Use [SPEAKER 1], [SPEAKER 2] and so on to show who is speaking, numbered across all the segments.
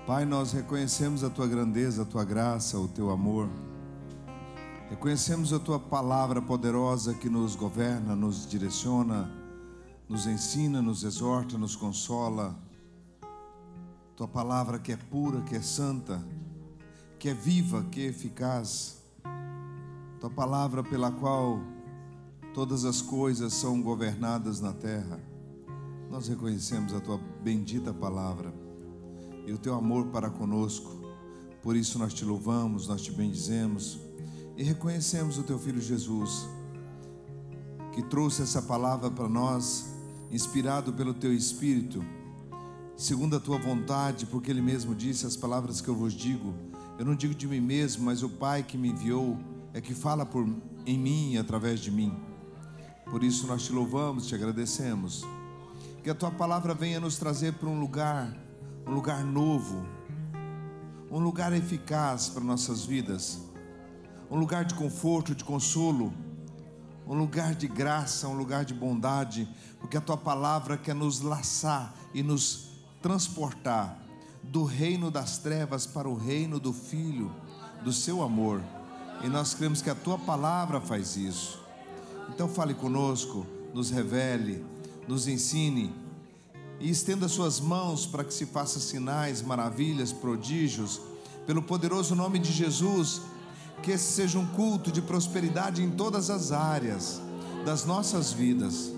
[SPEAKER 1] Pai, nós reconhecemos a Tua grandeza, a Tua graça, o Teu amor. Reconhecemos a Tua palavra poderosa que nos governa, nos direciona, nos ensina, nos exorta, nos consola. Tua palavra que é pura, que é santa, que é viva, que é eficaz. Tua palavra pela qual todas as coisas são governadas na terra. Nós reconhecemos a Tua bendita palavra e o Teu amor para conosco. Por isso nós Te louvamos, nós Te bendizemos e reconhecemos o Teu Filho Jesus, que trouxe essa palavra para nós, inspirado pelo Teu Espírito, segundo a Tua vontade, porque Ele mesmo disse: as palavras que eu vos digo, eu não digo de mim mesmo, mas o Pai que me enviou é que fala em mim e através de mim. Por isso nós Te louvamos, Te agradecemos. Que a Tua palavra venha nos trazer para um lugar novo, um lugar eficaz para nossas vidas, um lugar de conforto, de consolo, um lugar de graça, um lugar de bondade, porque a Tua palavra quer nos laçar e nos transportar do reino das trevas para o reino do Filho, do Seu amor, e nós cremos que a Tua palavra faz isso. Então fale conosco, nos revele, nos ensine e estenda Suas mãos para que se faça sinais, maravilhas, prodígios, pelo poderoso nome de Jesus. Que esse seja um culto de prosperidade em todas as áreas das nossas vidas,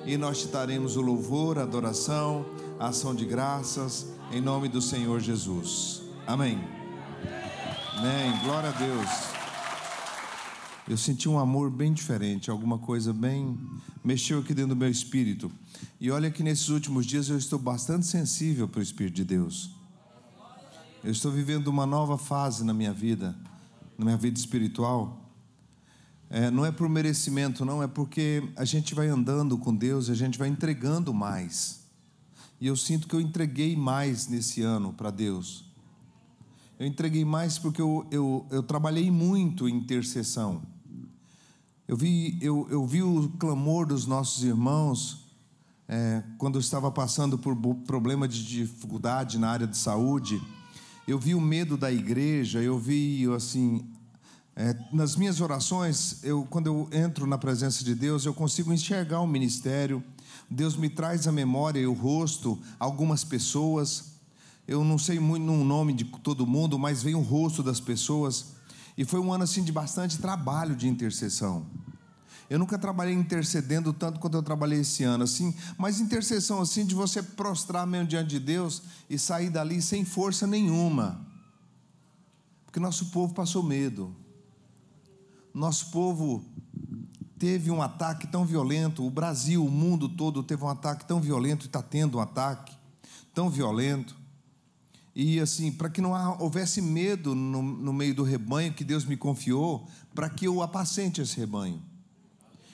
[SPEAKER 1] e nós Te daremos o louvor, a adoração, a ação de graças, em nome do Senhor Jesus. Amém. Amém, glória a Deus. Eu senti um amor bem diferente, alguma coisa bem mexeu aqui dentro do meu espírito. E olha que nesses últimos dias eu estou bastante sensível para o Espírito de Deus. Eu estou vivendo uma nova fase na minha vida espiritual. Não é por merecimento, não, é porque a gente vai andando com Deus, a gente vai entregando mais. E eu sinto que eu entreguei mais nesse ano para Deus. Eu entreguei mais porque eu trabalhei muito em intercessão. Eu vi o clamor dos nossos irmãos quando eu estava passando por problema de dificuldade na área de saúde. Eu vi o medo da igreja, eu vi assim, nas minhas orações, quando eu entro na presença de Deus, eu consigo enxergar o ministério. Deus me traz à memória e o rosto, algumas pessoas. Eu não sei muito o nome de todo mundo, mas vem o rosto das pessoas. E foi um ano assim de bastante trabalho de intercessão. Eu nunca trabalhei intercedendo tanto quanto eu trabalhei esse ano, assim, mas intercessão assim de você prostrar mesmo diante de Deus e sair dali sem força nenhuma. Porque nosso povo passou medo. Nosso povo teve um ataque tão violento, o Brasil, o mundo todo teve um ataque tão violento, e está tendo um ataque tão violento. E assim, para que não houvesse medo no meio do rebanho que Deus me confiou, para que eu apacente esse rebanho.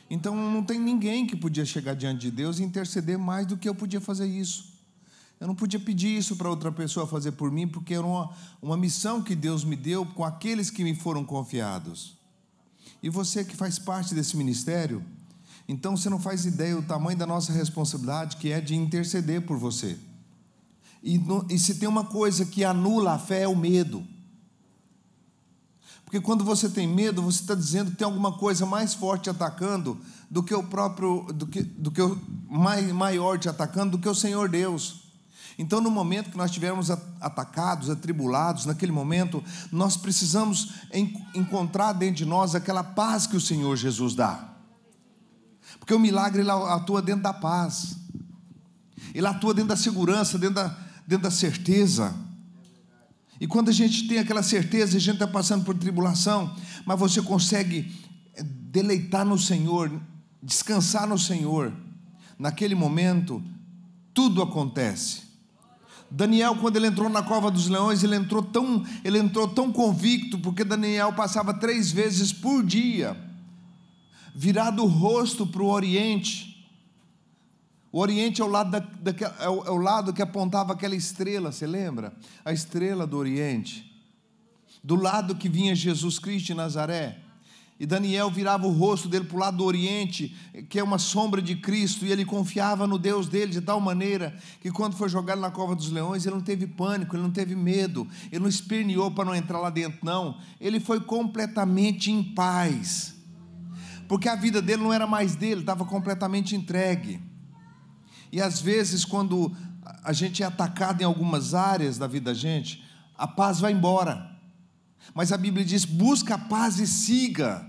[SPEAKER 1] Então não tem ninguém que podia chegar diante de Deus e interceder mais do que eu podia fazer isso. Eu não podia pedir isso para outra pessoa fazer por mim, porque era uma missão que Deus me deu com aqueles que me foram confiados. E você que faz parte desse ministério, então você não faz ideia do tamanho da nossa responsabilidade, que é de interceder por você. E se tem uma coisa que anula a fé, é o medo. Porque quando você tem medo, você está dizendo que tem alguma coisa mais forte atacando do que o próprio, do que o maior te atacando, do que o Senhor Deus. Então, no momento que nós estivermos atacados, atribulados, naquele momento, nós precisamos encontrar dentro de nós aquela paz que o Senhor Jesus dá. Porque o milagre ele atua dentro da paz. Ele atua dentro da segurança, dentro da certeza. E quando a gente tem aquela certeza, a gente está passando por tribulação, mas você consegue deleitar no Senhor, descansar no Senhor. Naquele momento, tudo acontece. Daniel, quando ele entrou na cova dos leões, ele entrou tão convicto, porque Daniel passava 3 vezes por dia, virado o rosto para o Oriente. O Oriente é o lado que apontava aquela estrela, você lembra? A estrela do Oriente. Do lado que vinha Jesus Cristo de Nazaré. E Daniel virava o rosto dele para o lado do Oriente, que é uma sombra de Cristo, e ele confiava no Deus dele de tal maneira que quando foi jogado na cova dos leões, ele não teve pânico, ele não teve medo, ele não esperneou para não entrar lá dentro, não. Ele foi completamente em paz, porque a vida dele não era mais dele, estava completamente entregue. E às vezes, quando a gente é atacado em algumas áreas da vida da gente, a paz vai embora. Mas a Bíblia diz: busca a paz e siga.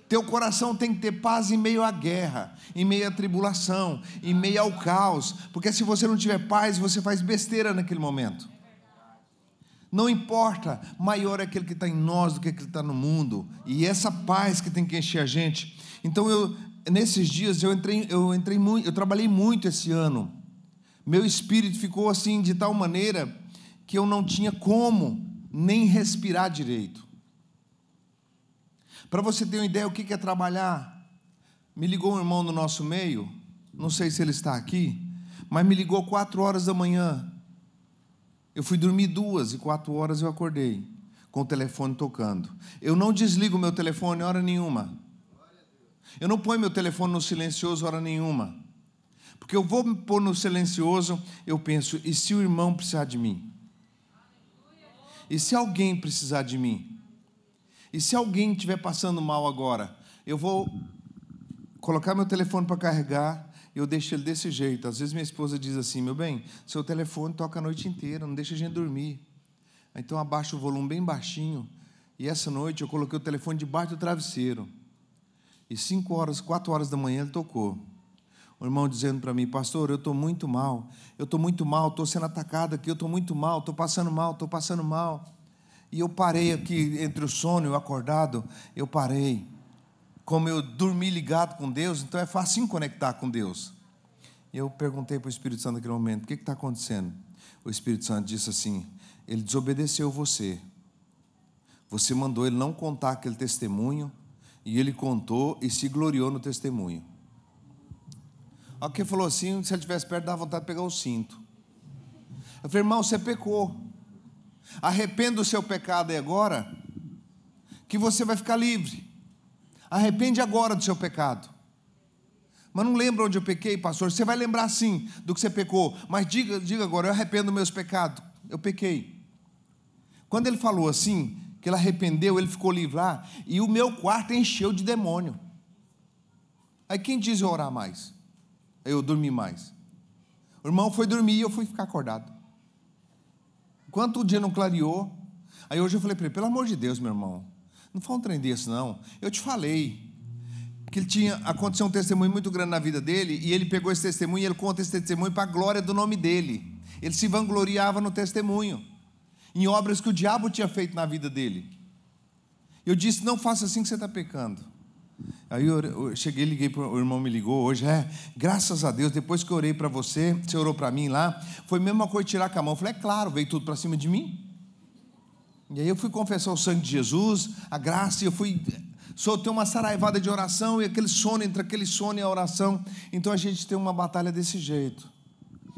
[SPEAKER 1] Teu coração tem que ter paz em meio à guerra, em meio à tribulação, em meio ao caos, porque se você não tiver paz, você faz besteira naquele momento. Não importa, maior é aquele que está em nós do que aquele que está no mundo, e essa paz que tem que encher a gente. Então nesses dias eu trabalhei muito esse ano. Meu espírito ficou assim de tal maneira que eu não tinha como nem respirar direito. Para você ter uma ideia o que é trabalhar, me ligou um irmão no nosso meio, não sei se ele está aqui, mas me ligou 4 horas da manhã. Eu fui dormir 2 e 4 horas eu acordei com o telefone tocando. Eu não desligo meu telefone hora nenhuma. Eu não ponho meu telefone no silencioso hora nenhuma, porque eu vou me pôr no silencioso, eu penso: e se o irmão precisar de mim? E se alguém precisar de mim? E se alguém estiver passando mal agora? Eu vou colocar meu telefone para carregar, eu deixo ele desse jeito. Às vezes minha esposa diz assim: meu bem, seu telefone toca a noite inteira, não deixa a gente dormir. Então abaixa o volume bem baixinho. E essa noite eu coloquei o telefone debaixo do travesseiro. E 4 horas da manhã ele tocou. O irmão dizendo para mim: pastor, eu estou muito mal, estou sendo atacado aqui, eu estou muito mal, estou passando mal. E eu parei aqui, entre o sono e o acordado, eu parei. Como eu dormi ligado com Deus, então é fácil conectar com Deus. E eu perguntei para o Espírito Santo naquele momento: o que está acontecendo? O Espírito Santo disse assim: ele desobedeceu você. Você mandou ele não contar aquele testemunho, e ele contou e se gloriou no testemunho. Alguém falou assim: se ele estivesse perto, dava vontade de pegar o cinto. Eu falei: irmão, você pecou. Arrependa do seu pecado aí agora, que você vai ficar livre. Arrepende agora do seu pecado. Mas não lembra onde eu pequei, pastor? Você vai lembrar sim do que você pecou, mas diga agora: eu arrependo dos meus pecados. Eu pequei. Quando ele falou assim, que ele arrependeu, ele ficou livre lá, e o meu quarto encheu de demônio. Aí quem diz eu orar mais? Eu dormi mais. O irmão foi dormir e eu fui ficar acordado. Enquanto o dia não clareou, aí hoje eu falei para ele: pelo amor de Deus, meu irmão, não fala um trem desse não. Eu te falei que aconteceu um testemunho muito grande na vida dele, e ele pegou esse testemunho e ele conta esse testemunho para a glória do nome dele. Ele se vangloriava no testemunho, em obras que o diabo tinha feito na vida dele. Eu disse: não faça assim que você está pecando. Aí eu cheguei, liguei para o irmão, me ligou hoje: graças a Deus, depois que eu orei para você orou para mim lá, foi a mesma coisa tirar com a mão. Eu falei: é claro, veio tudo para cima de mim. E aí eu fui confessar o sangue de Jesus, a graça, e eu soltei uma saraivada de oração, e aquele sono, entre aquele sono e a oração. Então a gente tem uma batalha desse jeito.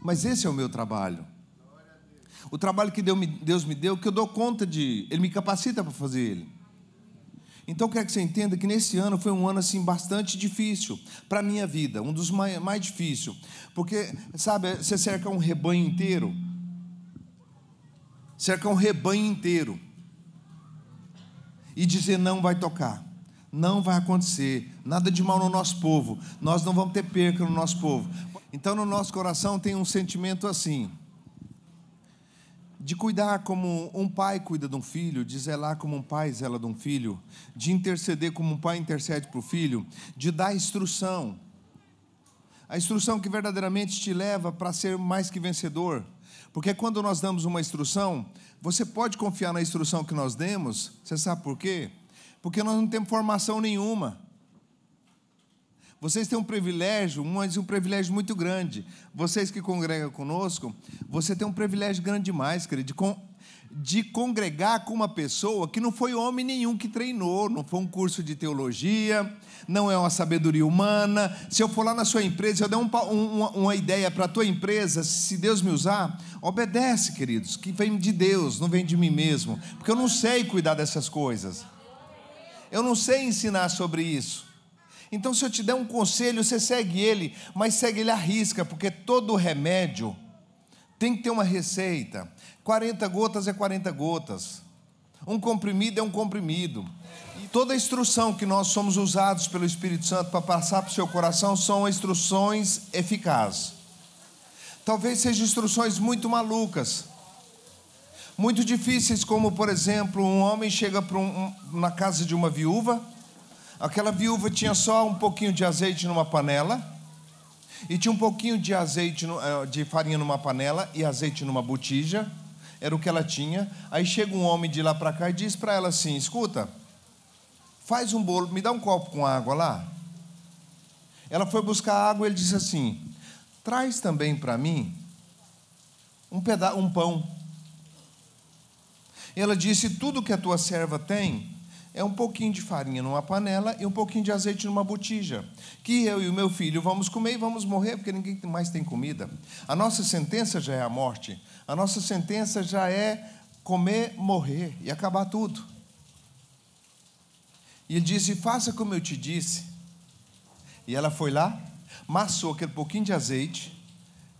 [SPEAKER 1] Mas esse é o meu trabalho. O trabalho que Deus me deu, que eu dou conta Ele me capacita para fazer ele. Então eu quero que você entenda que nesse ano foi um ano assim bastante difícil para a minha vida, um dos mais difíceis, porque, sabe, você cerca um rebanho inteiro, e dizer: não vai tocar, não vai acontecer nada de mal no nosso povo, nós não vamos ter perca no nosso povo. Então no nosso coração tem um sentimento assim, de cuidar como um pai cuida de um filho, de zelar como um pai zela de um filho, de interceder como um pai intercede para o filho, de dar instrução, a instrução que verdadeiramente te leva para ser mais que vencedor. Porque quando nós damos uma instrução, você pode confiar na instrução que nós demos. Você sabe por quê? Porque nós não temos formação nenhuma. Vocês têm um privilégio, um privilégio muito grande. Vocês que congregam conosco, você tem um privilégio grande demais, querido, de congregar com uma pessoa que não foi homem nenhum que treinou, não foi um curso de teologia, não é uma sabedoria humana. Se eu for lá na sua empresa, eu der uma ideia para a tua empresa, se Deus me usar, obedece, queridos, que vem de Deus, não vem de mim mesmo, porque eu não sei cuidar dessas coisas. Eu não sei ensinar sobre isso. Então, se eu te der um conselho, você segue ele, mas segue ele à risca, porque todo remédio tem que ter uma receita. 40 gotas é 40 gotas. Um comprimido é um comprimido. E toda a instrução que nós somos usados pelo Espírito Santo para passar para o seu coração são instruções eficazes. Talvez sejam instruções muito malucas, muito difíceis, como, por exemplo, um homem chega na casa de uma viúva. Aquela viúva tinha só um pouquinho de azeite numa panela, e tinha um pouquinho de azeite, de farinha numa panela e azeite numa botija. Era o que ela tinha. Aí chega um homem de lá para cá e diz para ela assim: escuta, faz um bolo, me dá um copo com água lá. Ela foi buscar água e ele disse assim: traz também para mim um pão. Ela disse: tudo que a tua serva tem é um pouquinho de farinha numa panela e um pouquinho de azeite numa botija, que eu e o meu filho vamos comer e vamos morrer, porque ninguém mais tem comida. A nossa sentença já é a morte. A nossa sentença já é comer, morrer e acabar tudo. E ele disse: faça como eu te disse. E ela foi lá, amassou aquele pouquinho de azeite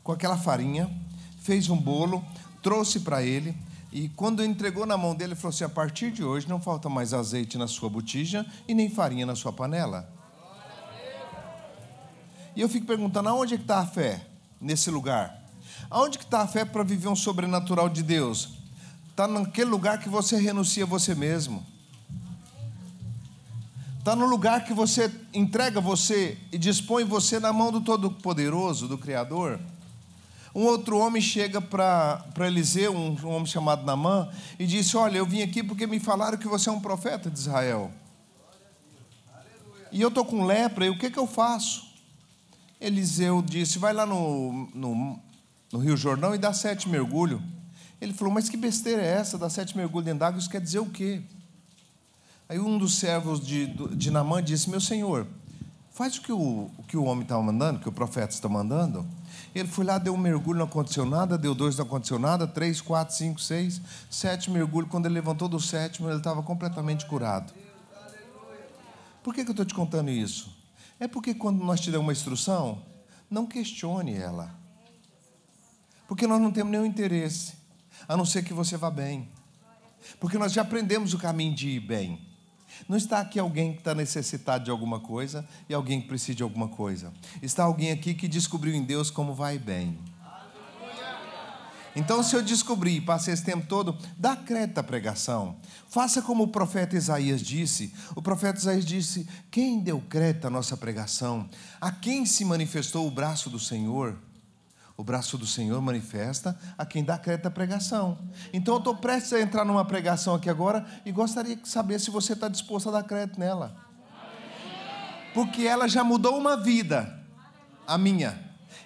[SPEAKER 1] com aquela farinha, fez um bolo, trouxe para ele. E quando entregou na mão dele, ele falou assim: a partir de hoje não falta mais azeite na sua botija e nem farinha na sua panela. E eu fico perguntando: aonde é que está a fé nesse lugar? Aonde que está a fé para viver um sobrenatural de Deus? Está naquele lugar que você renuncia a você mesmo. Está no lugar que você entrega você e dispõe você na mão do Todo-Poderoso, do Criador. Um outro homem chega para Eliseu, um homem chamado Naamã, e disse: olha, eu vim aqui porque me falaram que você é um profeta de Israel. E eu estou com lepra, e o que eu faço? Eliseu disse: vai lá no Rio Jordão e dá 7 mergulhos. Ele falou: mas que besteira é essa, dar 7 mergulhos dentro d'água, isso quer dizer o quê? Aí um dos servos de Naamã disse: meu senhor, faz o que o homem estava mandando, que o profeta está mandando. Ele foi lá, deu um mergulho, não aconteceu nada, deu 2, não aconteceu nada, 3, 4, 5, 6, 7 mergulhos. Quando ele levantou do 7º, ele estava completamente curado. Por que eu estou te contando isso? É porque quando nós te damos uma instrução, não questione ela. Porque nós não temos nenhum interesse, a não ser que você vá bem. Porque nós já aprendemos o caminho de ir bem. Não está aqui alguém que está necessitado de alguma coisa e alguém que precisa de alguma coisa. Está alguém aqui que descobriu em Deus como vai bem. Então, se eu descobrir e passei esse tempo todo, dá crédito à pregação. Faça como o profeta Isaías disse. O profeta Isaías disse: quem deu crédito à nossa pregação? A quem se manifestou o braço do Senhor? O braço do Senhor manifesta a quem dá crédito à pregação. Então eu estou prestes a entrar numa pregação aqui agora e gostaria de saber se você está disposto a dar crédito nela. Porque ela já mudou uma vida, a minha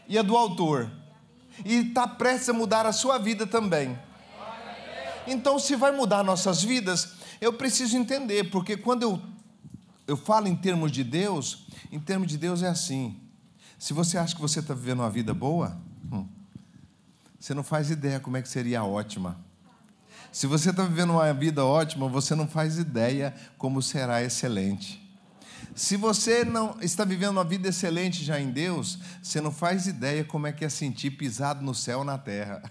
[SPEAKER 1] e a do autor, e está prestes a mudar a sua vida também. Então, se vai mudar nossas vidas, eu preciso entender, porque quando eu falo em termos de Deus é assim: se você acha que você está vivendo uma vida boa, você não faz ideia como é que seria a ótima. Se você está vivendo uma vida ótima, você não faz ideia como será excelente. Se você não está vivendo uma vida excelente já em Deus, você não faz ideia como é que é sentir pisado no céu ou na terra.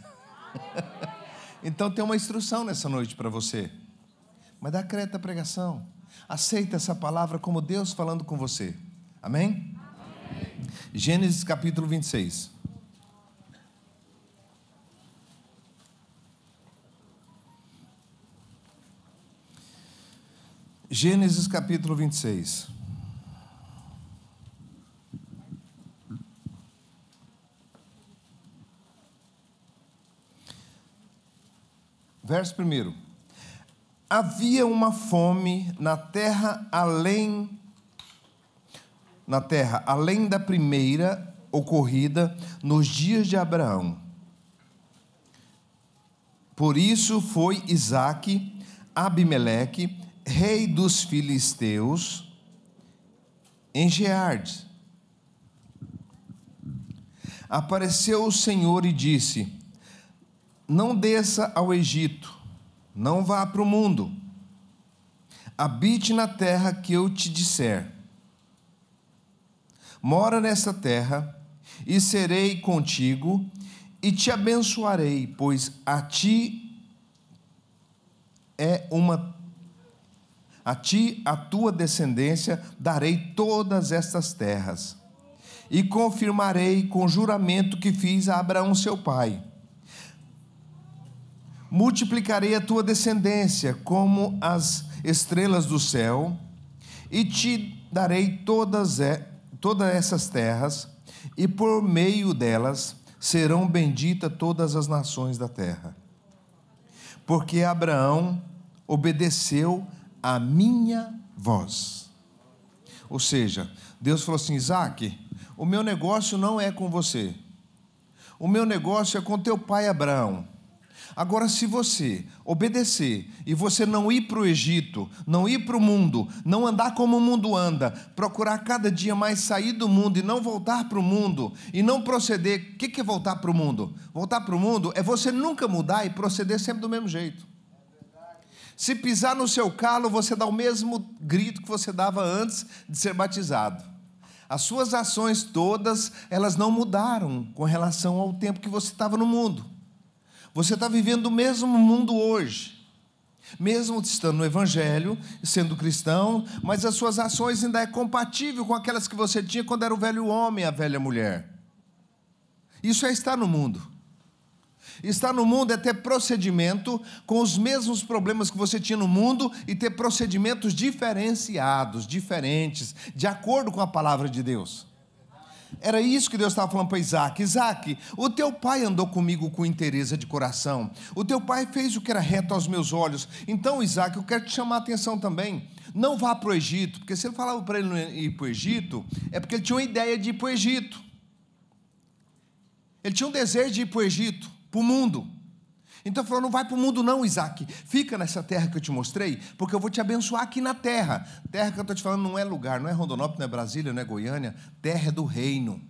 [SPEAKER 1] Então tem uma instrução nessa noite para você. Mas dá crédito à pregação. Aceita essa palavra como Deus falando com você. Amém? Amém. Gênesis capítulo 26. Gênesis capítulo 26. Verso 1. Havia uma fome na terra além da primeira ocorrida nos dias de Abraão. Por isso foi Isaque, Abimeleque, rei dos filisteus, em Gerar. Apareceu o Senhor e disse: não desça ao Egito, não vá para o mundo. habite na terra que eu te disser. Mora nessa terra, e serei contigo, e te abençoarei, pois a ti, a tua descendência, darei todas estas terras, e confirmarei com juramento que fiz a Abraão seu pai. Multiplicarei a tua descendência como as estrelas do céu, e te darei todas essas terras, e por meio delas serão benditas todas as nações da terra. Porque Abraão obedeceu a minha voz. Ou seja, Deus falou assim: Isaque, o meu negócio não é com você, o meu negócio é com teu pai Abraão. Agora, se você obedecer e você não ir para o Egito, não ir para o mundo, não andar como o mundo anda, procurar cada dia mais sair do mundo e não voltar para o mundo, e não proceder, o que é voltar para o mundo? Voltar para o mundo é você nunca mudar e proceder sempre do mesmo jeito. Se pisar no seu calo, você dá o mesmo grito que você dava antes de ser batizado. As suas ações todas, elas não mudaram com relação ao tempo que você estava no mundo. Você está vivendo o mesmo mundo hoje, mesmo estando no Evangelho, sendo cristão, mas as suas ações ainda é compatível com aquelas que você tinha quando era o velho homem, a velha mulher. Isso é estar no mundo. Estar no mundo é ter procedimento com os mesmos problemas que você tinha no mundo e ter procedimentos diferenciados, diferentes, de acordo com a palavra de Deus. Era isso que Deus estava falando para Isaque. Isaque, o teu pai andou comigo com inteireza de coração. O teu pai fez o que era reto aos meus olhos. Então, Isaque, eu quero te chamar a atenção também. Não vá para o Egito, porque se ele falava para ele não ir para o Egito, é porque ele tinha uma ideia de ir para o Egito. Ele tinha um desejo de ir para o Egito, para o mundo. Então ele falou: não vai para o mundo não, Isaque, fica nessa terra que eu te mostrei, porque eu vou te abençoar aqui na terra. Terra que eu estou te falando não é lugar, não é Rondonópolis, não é Brasília, não é Goiânia, terra é do reino.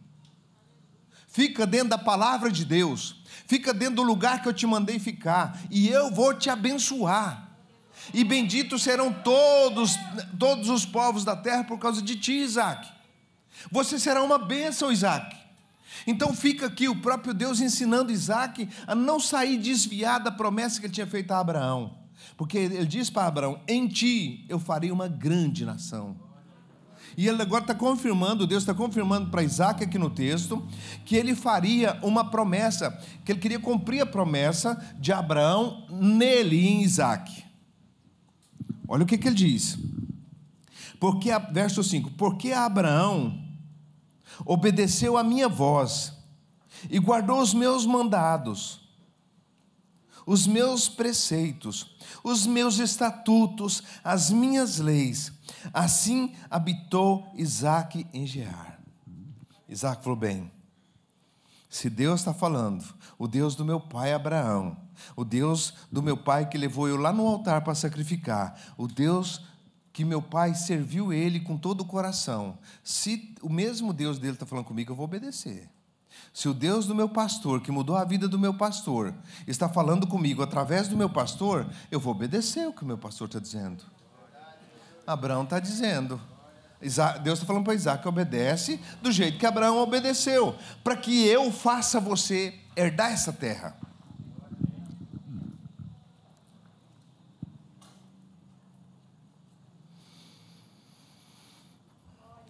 [SPEAKER 1] Fica dentro da palavra de Deus, fica dentro do lugar que eu te mandei ficar, e eu vou te abençoar, e benditos serão todos os povos da terra por causa de ti, Isaque. Você será uma bênção, Isaque. Então fica aqui o próprio Deus ensinando Isaque a não sair desviado da promessa que ele tinha feito a Abraão, porque ele diz para Abraão: em ti eu farei uma grande nação. E ele agora está confirmando, Deus está confirmando para Isaque aqui no texto, que ele faria uma promessa, que ele queria cumprir a promessa de Abraão nele, em Isaque. Olha o que ele diz, verso 5: porque Abraão obedeceu a minha voz e guardou os meus mandados, os meus preceitos, os meus estatutos, as minhas leis. Assim habitou Isaque em Gerar. Isaque falou: bem, se Deus está falando, o Deus do meu pai Abraão, o Deus do meu pai que levou eu lá no altar para sacrificar, o Deus que meu pai serviu ele com todo o coração, se o mesmo Deus dele está falando comigo, eu vou obedecer. Se o Deus do meu pastor, que mudou a vida do meu pastor, está falando comigo através do meu pastor, eu vou obedecer o que o meu pastor está dizendo. Abraão está dizendo, Deus está falando para Isaque: obedece do jeito que Abraão obedeceu, para que eu faça você herdar essa terra.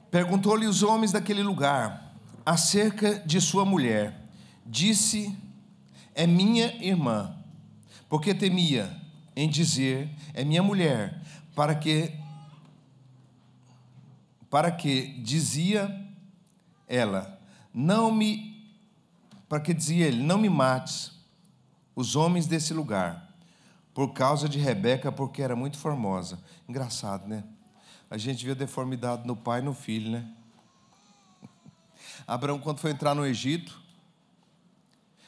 [SPEAKER 1] Perguntou-lhe os homens daquele lugar acerca de sua mulher. Disse: é minha irmã, porque temia em dizer: é minha mulher, para que dizia ela, para que dizia ele: não me mates os homens desse lugar, por causa de Rebeca, porque era muito formosa. Engraçado, né? A gente vê a deformidade no pai e no filho, né? Abraão, quando foi entrar no Egito,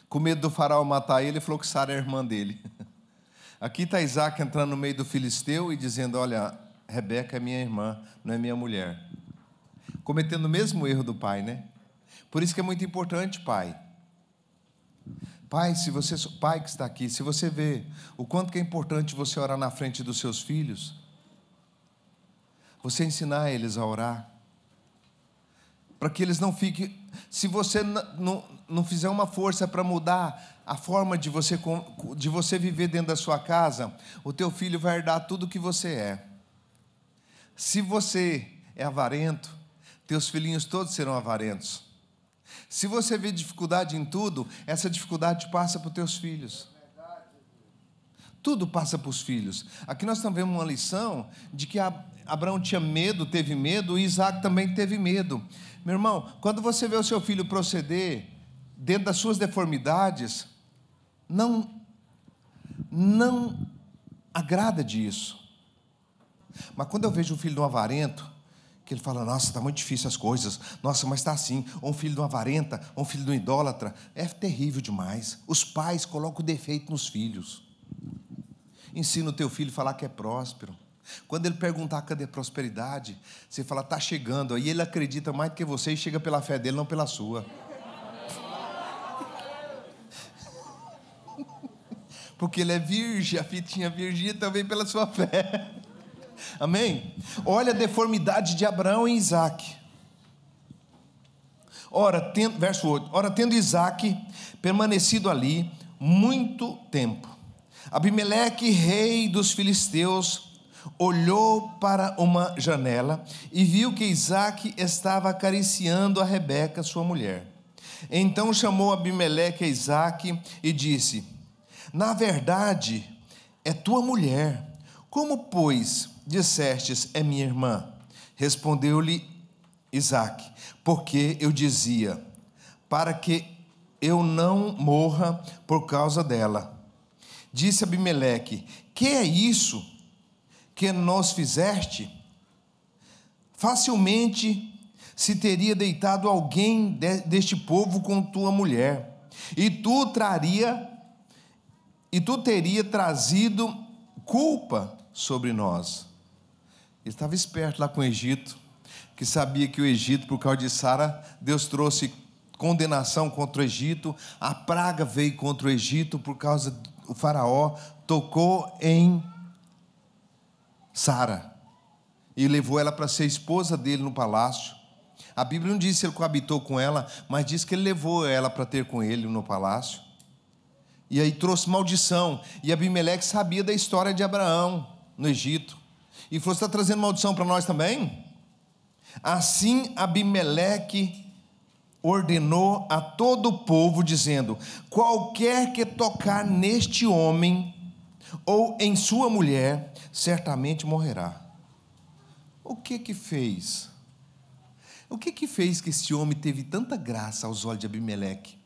[SPEAKER 1] com medo do faraó matar ele, falou que Sara é a irmã dele. Aqui está Isaque entrando no meio do filisteu e dizendo: olha, Rebeca é minha irmã, não é minha mulher. Cometendo o mesmo erro do pai, né? Por isso que é muito importante, pai. Pai, pai que está aqui, se você vê o quanto que é importante você orar na frente dos seus filhos, você ensinar eles a orar, para que eles não fiquem, se você não fizer uma força para mudar a forma de você viver dentro da sua casa, o teu filho vai herdar tudo o que você é. Se você é avarento, teus filhinhos todos serão avarentos. Se você vê dificuldade em tudo, essa dificuldade passa para os teus filhos. Tudo passa para os filhos. Aqui nós estamos vendo uma lição de que Abraão tinha medo, teve medo, e Isaac também teve medo. Meu irmão, quando você vê o seu filho proceder dentro das suas deformidades, não agrada disso. Mas quando eu vejo o filho de um avarento, que ele fala, nossa, está muito difícil as coisas, nossa, mas está assim, ou um filho de uma avarenta, ou um filho de um idólatra, é terrível demais. Os pais colocam o defeito nos filhos. Ensina o teu filho a falar que é próspero. Quando ele perguntar cadê a prosperidade, você fala, está chegando, aí ele acredita mais do que você e chega pela fé dele, não pela sua. Porque ele é virgem, a fitinha virgem também pela sua fé. Amém? Olha a deformidade de Abraão e Isaac. Verso 8. Ora, tendo Isaac permanecido ali muito tempo, Abimeleque, rei dos filisteus, olhou para uma janela e viu que Isaac estava acariciando a Rebeca, sua mulher. Então chamou Abimeleque a Isaac e disse, na verdade é tua mulher. Como, pois, dissestes, é minha irmã? Respondeu-lhe Isaac, porque eu dizia, para que eu não morra por causa dela. Disse Abimeleque, que é isso que nos fizeste? Facilmente se teria deitado alguém deste povo com tua mulher, e tu teria trazido culpa sobre nós. Ele estava esperto lá com o Egito, que sabia que o Egito, por causa de Sara, Deus trouxe condenação contra o Egito, a praga veio contra o Egito, por causa do faraó, tocou em Sara, e levou ela para ser esposa dele no palácio. A Bíblia não diz se ele coabitou com ela, mas diz que ele levou ela para ter com ele no palácio, e aí trouxe maldição, e Abimeleque sabia da história de Abraão no Egito, e falou, você está trazendo maldição para nós também? Assim Abimeleque ordenou a todo o povo, dizendo, qualquer que tocar neste homem, ou em sua mulher, certamente morrerá. O que fez? O que fez que esse homem teve tanta graça aos olhos de Abimeleque?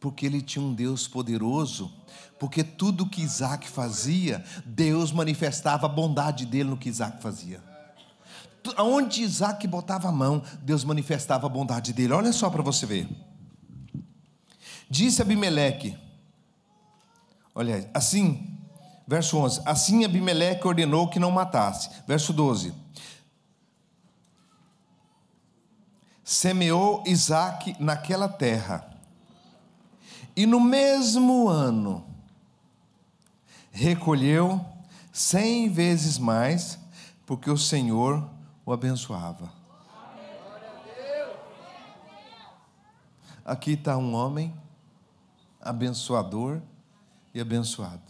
[SPEAKER 1] Porque ele tinha um Deus poderoso, porque tudo que Isaac fazia, Deus manifestava a bondade dele no que Isaac fazia. Aonde Isaac botava a mão, Deus manifestava a bondade dele. Olha só para você ver. Disse Abimeleque, olha, assim, verso 11, assim Abimeleque ordenou que não matasse. Verso 12, semeou Isaac naquela terra, e no mesmo ano recolheu 100 vezes mais, porque o Senhor o abençoava. Aqui está um homem abençoador e abençoado.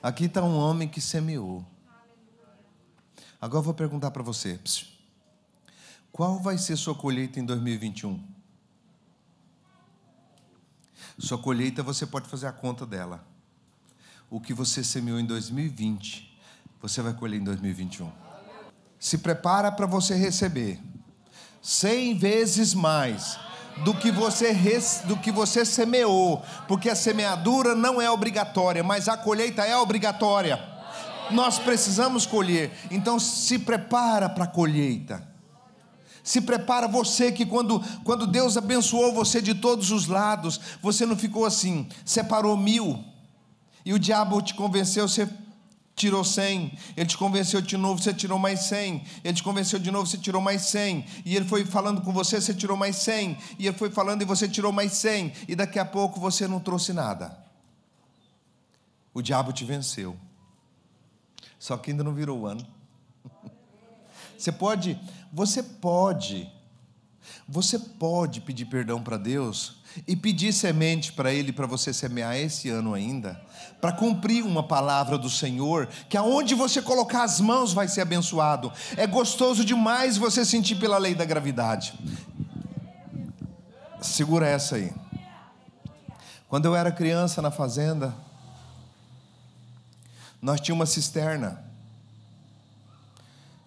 [SPEAKER 1] Aqui está um homem que semeou. Agora eu vou perguntar para você, qual vai ser sua colheita em 2021? Sua colheita você pode fazer a conta dela. O que você semeou em 2020, você vai colher em 2021. Se prepara para você receber 100 vezes mais do que você semeou, porque a semeadura não é obrigatória, mas a colheita é obrigatória. Nós precisamos colher, então se prepara para a colheita. Se prepara você que quando Deus abençoou você de todos os lados, você não ficou assim, separou 1000, e o diabo te convenceu, você tirou 100, ele te convenceu de novo, você tirou mais 100, ele te convenceu de novo, você tirou mais 100, e ele foi falando com você, você tirou mais 100, e ele foi falando e você tirou mais 100, e daqui a pouco você não trouxe nada. O diabo te venceu. Só que ainda não virou o ano. Você pode pedir perdão para Deus e pedir semente para Ele, para você semear esse ano ainda, para cumprir uma palavra do Senhor, que aonde você colocar as mãos vai ser abençoado. É gostoso demais você sentir pela lei da gravidade. Segura essa aí. Quando eu era criança na fazenda, nós tínhamos uma cisterna,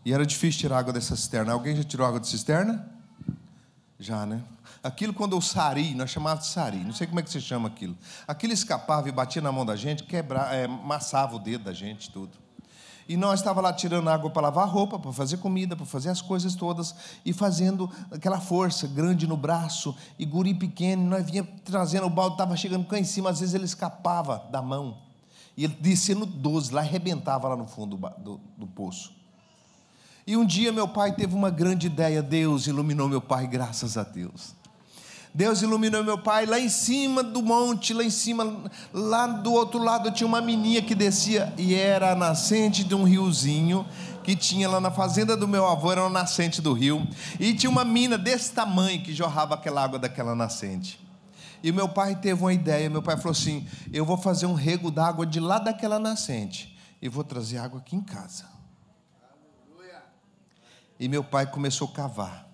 [SPEAKER 1] e era difícil tirar água dessa cisterna. Alguém já tirou água de cisterna? Já, né? Aquilo, quando o sari, nós chamávamos de sari, não sei como é que você chama aquilo. Aquilo escapava e batia na mão da gente, amassava o dedo da gente, tudo. E nós estávamos lá tirando água para lavar roupa, para fazer comida, para fazer as coisas todas, e fazendo aquela força grande no braço, e guri pequeno, nós vinha trazendo o balde, estava chegando cá em cima, às vezes ele escapava da mão, e ele descia no 12, lá arrebentava lá no fundo do poço. E um dia meu pai teve uma grande ideia. Deus iluminou meu pai, graças a Deus. Deus iluminou meu pai. Lá em cima do monte, lá em cima, lá do outro lado tinha uma meninha que descia, e era a nascente de um riozinho que tinha lá na fazenda do meu avô. Era uma nascente do rio, e tinha uma mina desse tamanho que jorrava aquela água daquela nascente. E meu pai teve uma ideia. Meu pai falou assim: eu vou fazer um rego d'água de lá daquela nascente e vou trazer água aqui em casa. E meu pai começou a cavar.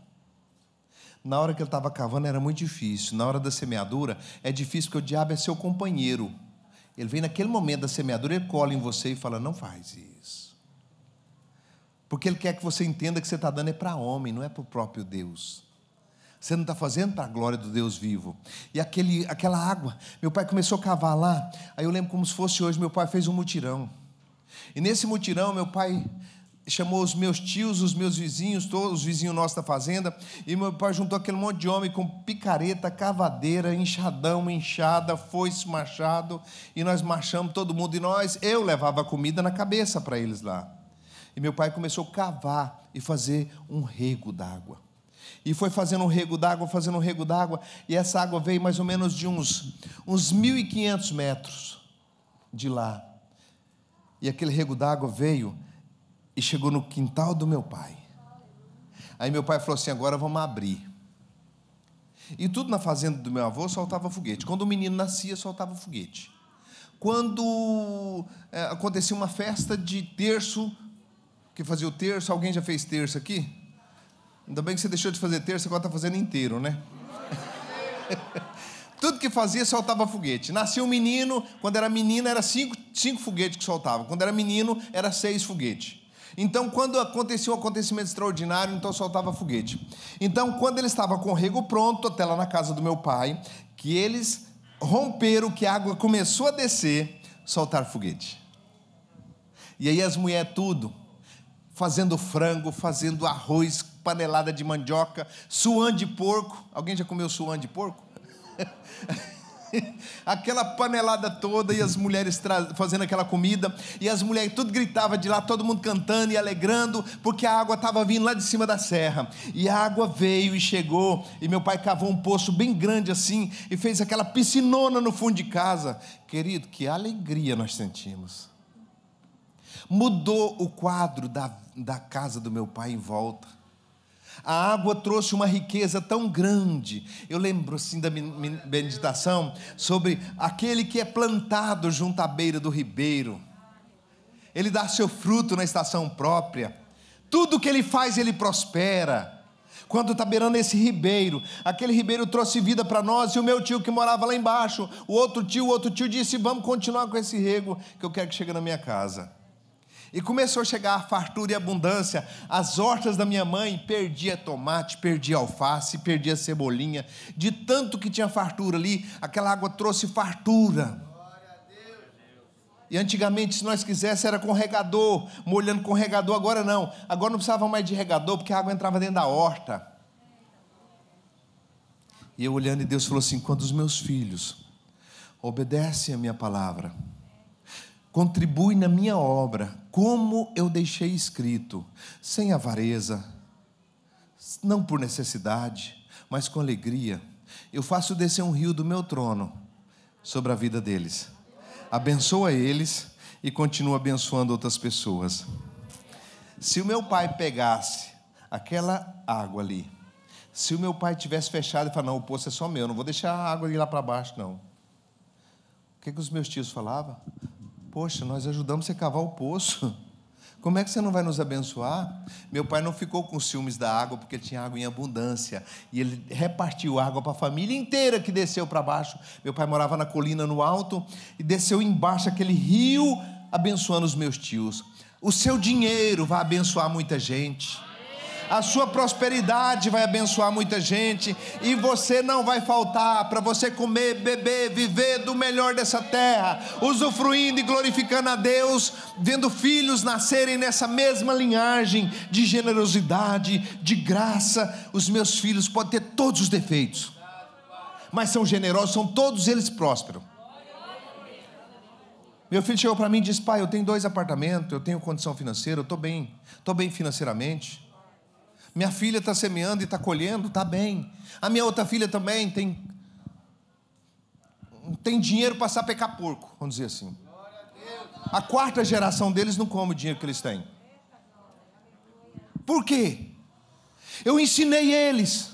[SPEAKER 1] Na hora que ele estava cavando era muito difícil. Na hora da semeadura é difícil, porque o diabo é seu companheiro. Ele vem naquele momento da semeadura, ele cola em você e fala: não faz isso. Porque ele quer que você entenda que você está dando é para homem, não é para o próprio Deus. Você não está fazendo para a glória do Deus vivo. E aquela água, meu pai começou a cavar lá. Aí eu lembro como se fosse hoje, meu pai fez um mutirão. E nesse mutirão meu pai chamou os meus tios, os meus vizinhos, todos os vizinhos nossos da fazenda, e meu pai juntou aquele monte de homem com picareta, cavadeira, enxadão, enxada, foice, machado, e nós marchamos todo mundo, eu levava comida na cabeça para eles lá. E meu pai começou a cavar e fazer um rego d'água. E foi fazendo um rego d'água, e essa água veio mais ou menos de uns 1.500 metros de lá. E aquele rego d'água veio e chegou no quintal do meu pai. Aí meu pai falou assim: agora vamos abrir. E tudo na fazenda do meu avô soltava foguete. Quando o menino nascia, soltava foguete. Quando acontecia uma festa de terço, que fazia o terço, alguém já fez terço aqui? Ainda bem que você deixou de fazer terço, agora está fazendo inteiro, né? Tudo que fazia soltava foguete. Nascia um menino, quando era menina era 5 foguetes que soltavam. Quando era menino era 6 foguetes. Então, quando acontecia um acontecimento extraordinário, então soltava foguete. Então, quando ele estava com o rego pronto, até lá na casa do meu pai, que eles romperam, que a água começou a descer, soltaram foguete. E aí as mulheres tudo, fazendo frango, fazendo arroz, panelada de mandioca, suã de porco. Alguém já comeu suã de porco? Aquela panelada toda, e as mulheres fazendo aquela comida, e as mulheres tudo gritavam de lá, todo mundo cantando e alegrando, porque a água estava vindo lá de cima da serra, e a água veio e chegou, e meu pai cavou um poço bem grande assim, e fez aquela piscinona no fundo de casa. Querido, que alegria nós sentimos. Mudou o quadro da casa do meu pai em volta. A água trouxe uma riqueza tão grande. Eu lembro assim da meditação sobre aquele que é plantado junto à beira do ribeiro. Ele dá seu fruto na estação própria. Tudo que ele faz, ele prospera. Quando está beirando esse ribeiro, aquele ribeiro trouxe vida para nós. E o meu tio que morava lá embaixo, o outro tio disse: vamos continuar com esse rego, que eu quero que chegue na minha casa. E começou a chegar a fartura e abundância. As hortas da minha mãe, perdia tomate, perdia alface, perdia cebolinha. De tanto que tinha fartura ali, aquela água trouxe fartura. E antigamente, se nós quiséssemos, era com regador, molhando com regador. Agora não. Agora não precisava mais de regador, porque a água entrava dentro da horta. E eu olhando, e Deus falou assim: quando os meus filhos obedecem a minha palavra, contribui na minha obra, como eu deixei escrito, sem avareza, não por necessidade, mas com alegria, eu faço descer um rio do meu trono sobre a vida deles. Abençoa eles e continuo abençoando outras pessoas. Se o meu pai pegasse aquela água ali, se o meu pai tivesse fechado e falasse, não, o poço é só meu, não vou deixar a água ir lá para baixo, não. O que os meus tios falavam? Poxa, nós ajudamos você a cavar o poço. Como é que você não vai nos abençoar? Meu pai não ficou com ciúmes da água, porque ele tinha água em abundância. E ele repartiu água para a família inteira que desceu para baixo. Meu pai morava na colina, no alto, e desceu embaixo aquele rio, abençoando os meus tios. O seu dinheiro vai abençoar muita gente. A sua prosperidade vai abençoar muita gente, e você não vai faltar para você comer, beber, viver do melhor dessa terra, usufruindo e glorificando a Deus, vendo filhos nascerem nessa mesma linhagem de generosidade, de graça. Os meus filhos podem ter todos os defeitos, mas são generosos, são todos eles prósperos. Meu filho chegou para mim e disse: pai, eu tenho 2 apartamentos, eu tenho condição financeira, eu estou bem financeiramente. Minha filha está semeando e está colhendo, está bem. A minha outra filha também tem dinheiro para sapecar porco, vamos dizer assim. A 4ª geração deles não come o dinheiro que eles têm. Por quê? Eu ensinei eles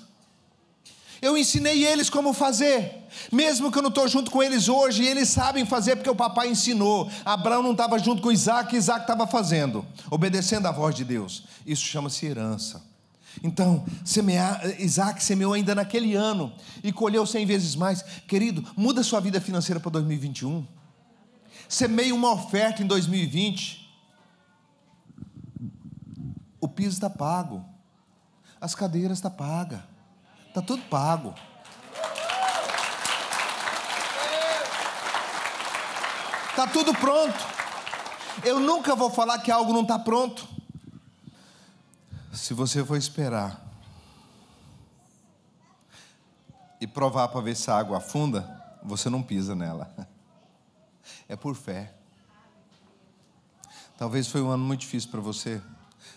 [SPEAKER 1] como fazer. Mesmo que eu não estou junto com eles hoje, eles sabem fazer porque o papai ensinou. Abraão não estava junto com Isaac, Isaac estava fazendo, obedecendo à voz de Deus. Isso chama-se herança. Então, Isaac semeou ainda naquele ano e colheu 100 vezes mais. Querido, muda sua vida financeira para 2021. Semeie uma oferta em 2020. O piso está pago, as cadeiras estão pagas, está tudo pago. Está tudo pronto. Eu nunca vou falar que algo não está pronto. Se você for esperar e provar para ver se a água afunda, você não pisa nela. É por fé. Talvez foi um ano muito difícil para você.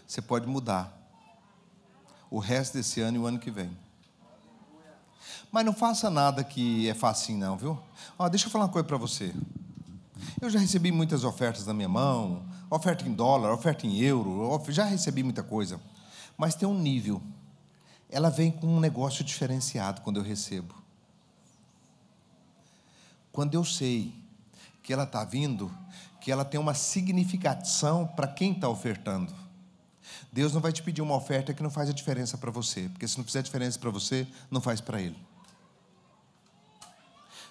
[SPEAKER 1] Você pode mudar o resto desse ano e o ano que vem. Mas não faça nada que é facinho não, viu? Deixa eu falar uma coisa para você. Eu já recebi muitas ofertas na minha mão, oferta em dólar, oferta em euro, já recebi muita coisa. Mas tem um nível. Ela vem com um negócio diferenciado quando eu recebo. Quando eu sei que ela está vindo, que ela tem uma significação para quem está ofertando. Deus não vai te pedir uma oferta que não faz a diferença para você, porque se não fizer diferença para você, não faz para Ele.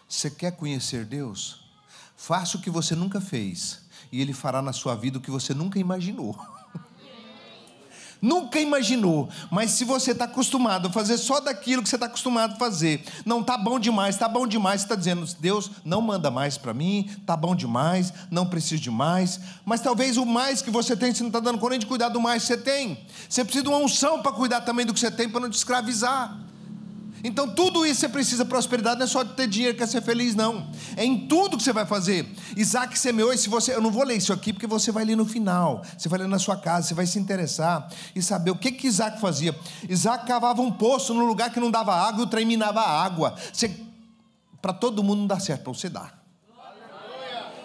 [SPEAKER 1] Você quer conhecer Deus? Faça o que você nunca fez, e Ele fará na sua vida o que você nunca imaginou. Nunca imaginou, mas se você está acostumado a fazer só daquilo que você está acostumado a fazer, não está bom demais, você está dizendo: Deus, não manda mais para mim, está bom demais, não preciso de mais. Mas talvez o mais que você tem, você não está dando conta nem de cuidar do mais que você tem. Você precisa de uma unção para cuidar também do que você tem, para não te escravizar. Então tudo isso você precisa. Prosperidade não é só de ter dinheiro, quer ser feliz, não. É em tudo que você vai fazer. Isaac semeou, e se você, eu não vou ler isso aqui, porque você vai ler no final, você vai ler na sua casa, você vai se interessar e saber o que Isaac fazia. Isaac cavava um poço no lugar que não dava água, e o trem minava a água. Para todo mundo não dá certo, para você dar.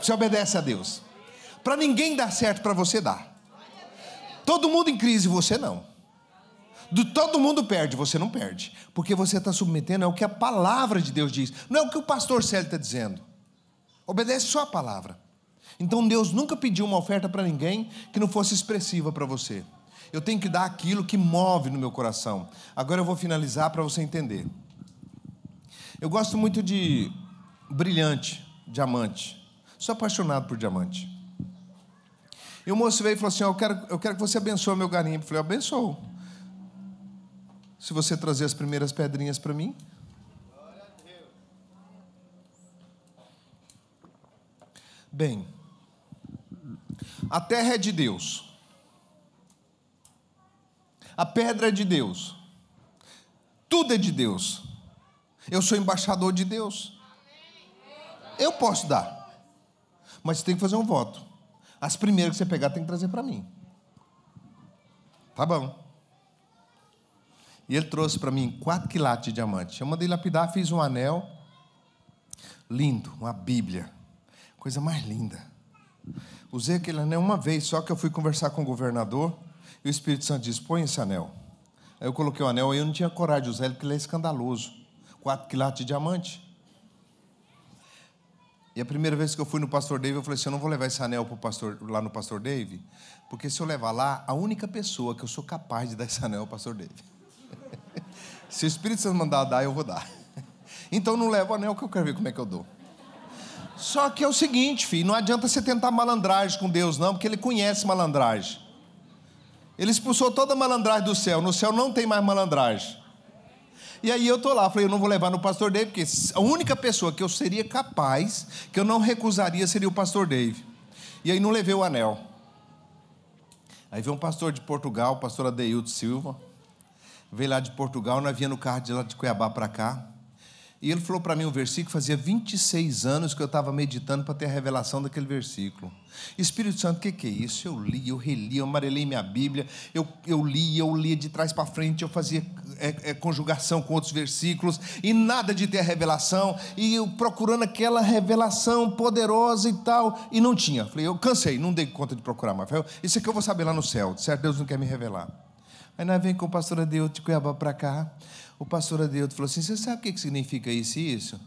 [SPEAKER 1] Você obedece a Deus. Para ninguém dar certo, para você dar. Todo mundo em crise, você não. Todo mundo perde, você não perde, porque você está submetendo ao que a palavra de Deus diz, não é o que o pastor Célio está dizendo. Obedece só a palavra. Então Deus nunca pediu uma oferta para ninguém que não fosse expressiva para você. Eu tenho que dar aquilo que move no meu coração. Agora eu vou finalizar para você entender. Eu gosto muito de brilhante, diamante. Sou apaixonado por diamante. E o moço veio e falou assim: eu quero que você abençoe meu garimpo. Eu falei: abençoo. Se você trazer as primeiras pedrinhas para mim. Bem, a terra é de Deus. A pedra é de Deus. Tudo é de Deus. Eu sou embaixador de Deus. Eu posso dar. Mas você tem que fazer um voto. As primeiras que você pegar tem que trazer para mim. Tá bom. E ele trouxe para mim 4 quilates de diamante. Eu mandei lapidar, fiz um anel lindo, uma Bíblia, coisa mais linda. Usei aquele anel uma vez, só que eu fui conversar com o governador e o Espírito Santo disse, põe esse anel. Aí eu coloquei o anel e eu não tinha coragem de usar ele, porque ele é escandaloso. 4 quilates de diamante. E a primeira vez que eu fui no pastor Dave, eu falei assim, eu não vou levar esse anel pro pastor, lá no pastor Dave, porque se eu levar lá, a única pessoa que eu sou capaz de dar esse anel é o pastor Dave. Se o Espírito Santo mandar dar, eu vou dar. Então não levo o anel, que eu quero ver como é que eu dou. Só que é o seguinte, filho, não adianta você tentar malandragem com Deus não, porque Ele conhece malandragem. Ele expulsou toda a malandragem do céu, no céu não tem mais malandragem. E aí eu estou lá, falei, eu não vou levar no pastor Dave, porque a única pessoa que eu seria capaz, que eu não recusaria, seria o pastor Dave. E aí não levei o anel. Aí veio um pastor de Portugal, o pastor Adeildo Silva, veio lá de Portugal, nós vinha no carro de lá de Cuiabá para cá, e ele falou para mim um versículo, fazia 26 anos que eu estava meditando para ter a revelação daquele versículo. Espírito Santo, o que é isso? Eu li, eu reli, eu amarelei minha Bíblia, eu lia de trás para frente, eu fazia conjugação com outros versículos, e nada de ter a revelação, e eu procurando aquela revelação poderosa e tal, e não tinha. Falei, eu cansei, não dei conta de procurar mais. Falei, isso aqui eu vou saber lá no céu, certo? Deus não quer me revelar. Aí nós vem com o pastor Adeildo de Cuiabá para cá. O pastor Adeildo falou assim, você sabe o que significa isso e isso?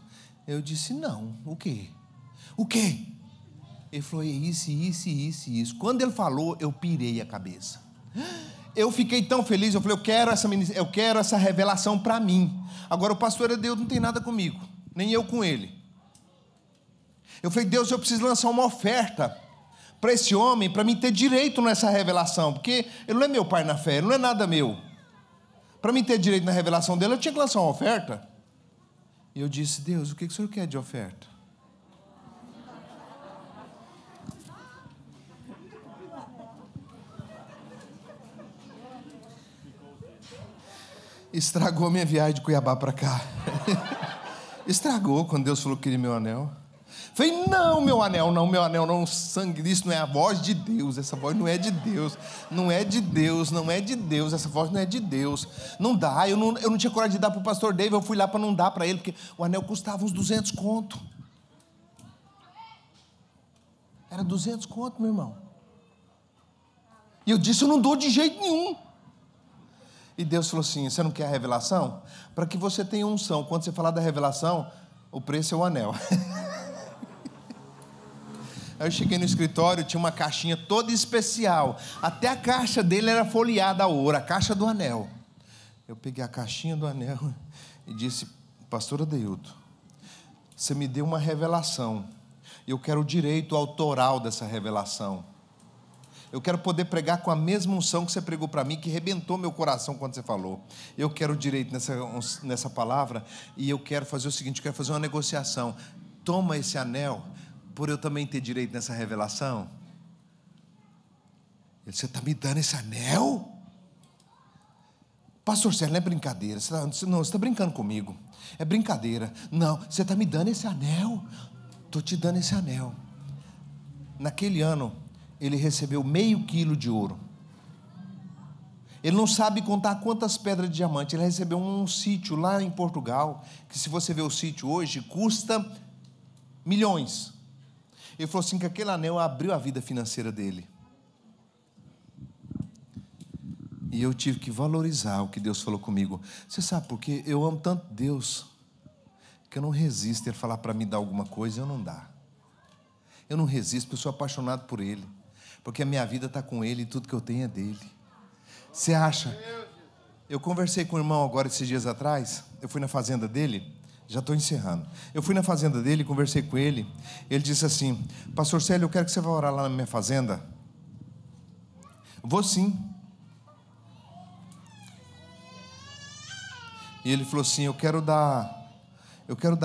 [SPEAKER 1] Eu disse, não. O quê? O quê? Ele falou, isso, isso, isso, isso. Quando ele falou, eu pirei a cabeça. Eu fiquei tão feliz, eu falei, eu quero essa revelação para mim. Agora o pastor Adeildo não tem nada comigo, nem eu com ele. Eu falei, Deus, eu preciso lançar uma oferta para esse homem, para mim ter direito nessa revelação, porque ele não é meu pai na fé, ele não é nada meu. Para mim ter direito na revelação dele, eu tinha que lançar uma oferta. E eu disse, Deus, o que o senhor quer de oferta? Estragou minha viagem de Cuiabá para cá. Estragou quando Deus falou que queria meu anel. Falei, não, meu anel não, sangue, isso não é a voz de Deus, essa voz não é de Deus, não é de Deus, essa voz não é de Deus, não dá, eu não tinha coragem de dar para o pastor Dave, eu fui lá para não dar para ele, porque o anel custava uns 200 conto, era 200 conto, meu irmão, e eu disse, eu não dou de jeito nenhum, e Deus falou assim, você não quer a revelação? Para que você tenha unção, quando você falar da revelação, o preço é o anel. Aí eu cheguei no escritório, tinha uma caixinha toda especial. Até a caixa dele era folheada a ouro, a caixa do anel. Eu peguei a caixinha do anel e disse, pastor Adeildo, você me deu uma revelação. Eu quero o direito autoral dessa revelação. Eu quero poder pregar com a mesma unção que você pregou para mim, que rebentou meu coração quando você falou. Eu quero o direito nessa palavra, e eu quero fazer o seguinte, eu quero fazer uma negociação. Toma esse anel, por eu também ter direito nessa revelação. Ele, você está me dando esse anel? Pastor Sérgio, não é brincadeira. Você está brincando comigo. É brincadeira. Não, você está me dando esse anel. Estou te dando esse anel. Naquele ano, ele recebeu meio quilo de ouro. Ele não sabe contar quantas pedras de diamante. Ele recebeu um sítio lá em Portugal, que se você ver o sítio hoje, custa milhões. Ele falou assim, que aquele anel abriu a vida financeira dele. E eu tive que valorizar o que Deus falou comigo. Você sabe por quê? Eu amo tanto Deus, que eu não resisto Ele falar para mim dar alguma coisa, eu não dá. Eu não resisto, porque eu sou apaixonado por Ele. Porque a minha vida está com Ele e tudo que eu tenho é dEle. Você acha? Eu conversei com o irmão agora esses dias atrás, eu fui na fazenda dele, já estou encerrando. Eu fui na fazenda dele, conversei com ele. Ele disse assim, pastor Célio, eu quero que você vá orar lá na minha fazenda. Vou sim. E ele falou assim, eu quero dar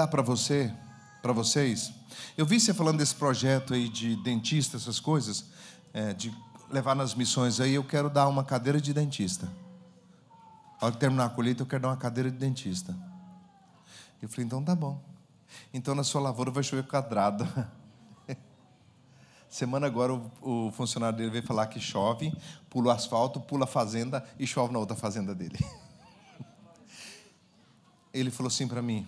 [SPEAKER 1] para vocês. Eu vi você falando desse projeto aí de dentista, essas coisas, de levar nas missões aí, eu quero dar uma cadeira de dentista. Ao terminar a colheita, eu quero dar uma cadeira de dentista. Eu falei, então tá bom. Então na sua lavoura vai chover quadrado. Semana agora o funcionário dele veio falar que chove, pula o asfalto, pula a fazenda e chove na outra fazenda dele. Ele falou assim para mim,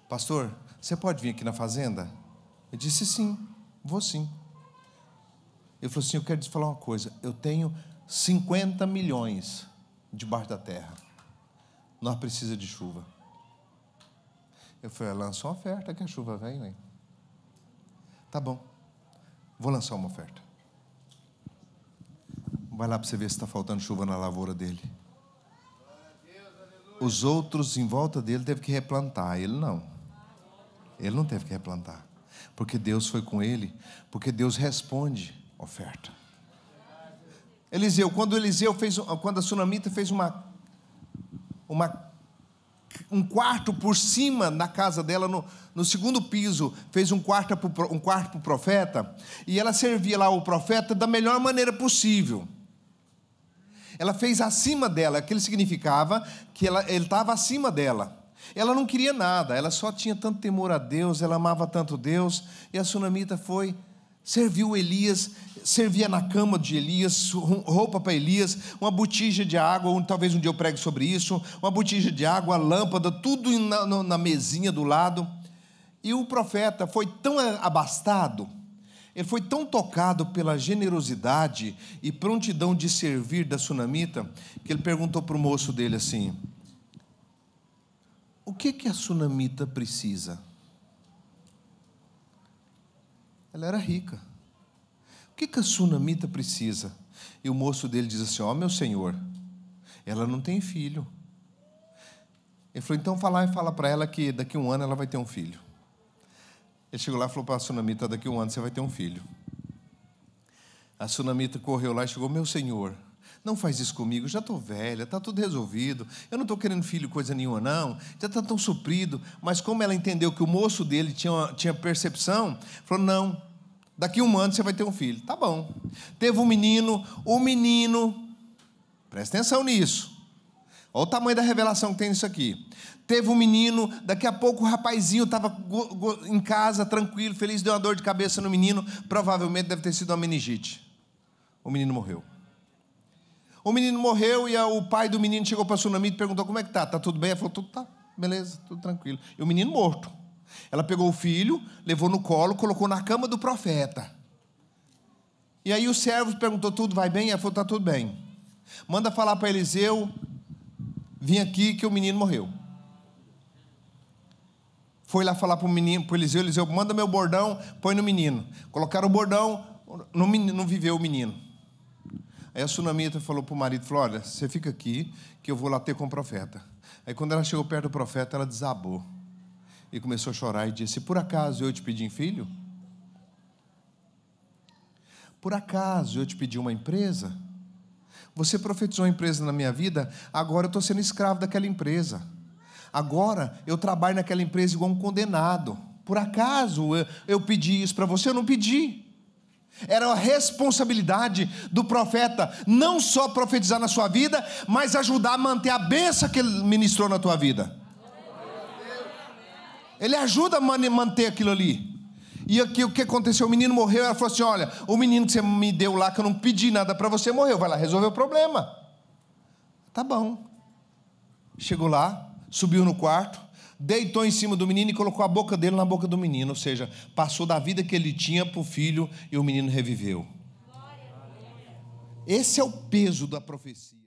[SPEAKER 1] pastor, você pode vir aqui na fazenda? Eu disse sim, Vou sim. Ele falou assim: eu quero te falar uma coisa, eu tenho 50 milhões debaixo da terra, nós precisamos de chuva. Eu falei: lança uma oferta que a chuva vem, hein? Tá bom, vou lançar uma oferta. Vai lá para você ver se está faltando chuva na lavoura dele. Os outros em volta dele teve que replantar, ele não. Ele não teve que replantar, porque Deus foi com ele, porque Deus responde oferta. Eliseu, quando a sunamita fez um quarto por cima na casa dela, no segundo piso, fez um quarto para o profeta, e ela servia lá o profeta da melhor maneira possível. Ela fez acima dela, aquilo significava que ele estava acima dela. Ela não queria nada, ela só tinha tanto temor a Deus, ela amava tanto Deus, e a sunamita serviu Elias, servia na cama de Elias, roupa para Elias, uma botija de água, talvez um dia eu pregue sobre isso, uma botija de água, lâmpada, tudo na mesinha do lado. E o profeta foi tão abastado, ele foi tão tocado pela generosidade e prontidão de servir da sunamita, que ele perguntou para o moço dele assim: o que a sunamita precisa? Ela era rica. O que a sunamita precisa? E o moço dele diz assim: ó, meu senhor, ela não tem filho. Ele falou: então fala para ela que daqui a um ano ela vai ter um filho. Ele chegou lá e falou para a sunamita: daqui a um ano você vai ter um filho. A sunamita correu lá e chegou: meu senhor, não faz isso comigo, já estou velha, está tudo resolvido, eu não estou querendo filho coisa nenhuma não, já está tão suprido. Mas como ela entendeu que o moço dele tinha percepção, falou: não, daqui a um ano você vai ter um filho. Tá bom. Teve um menino, presta atenção nisso, olha o tamanho da revelação que tem nisso aqui. Teve um menino, daqui a pouco o rapazinho estava em casa, tranquilo, feliz, deu uma dor de cabeça no menino, provavelmente deve ter sido uma meningite. O menino morreu. O menino morreu e o pai do menino chegou para a sunamita e perguntou: como é que está? Está tudo bem? Ela falou: tudo tá, beleza, tudo tranquilo. E o menino morto. Ela pegou o filho, levou no colo, colocou na cama do profeta. E aí o servo perguntou: tudo vai bem? Ela falou: está tudo bem. Manda falar para Eliseu, vim aqui que o menino morreu. Foi lá falar para o menino, para Eliseu: manda meu bordão, põe no menino. Colocaram o bordão, não viveu o menino. Aí a sunamita falou para o marido, falou: olha, você fica aqui, que eu vou lá ter com o profeta. Aí quando ela chegou perto do profeta, ela desabou. E começou a chorar e disse: por acaso eu te pedi um filho? Por acaso eu te pedi uma empresa? Você profetizou uma empresa na minha vida, agora eu estou sendo escravo daquela empresa. Agora eu trabalho naquela empresa igual um condenado. Por acaso eu pedi isso para você? Eu não pedi. Era a responsabilidade do profeta não só profetizar na sua vida, mas ajudar a manter a bênção que ele ministrou na tua vida. Ele ajuda a manter aquilo ali. E aqui o que aconteceu? O menino morreu. Ela falou assim: olha, o menino que você me deu lá, que eu não pedi nada para você, morreu. Vai lá resolver o problema. Tá bom. Chegou lá, subiu no quarto, deitou em cima do menino e colocou a boca dele na boca do menino. Ou seja, passou da vida que ele tinha para o filho e o menino reviveu. Esse é o peso da profecia.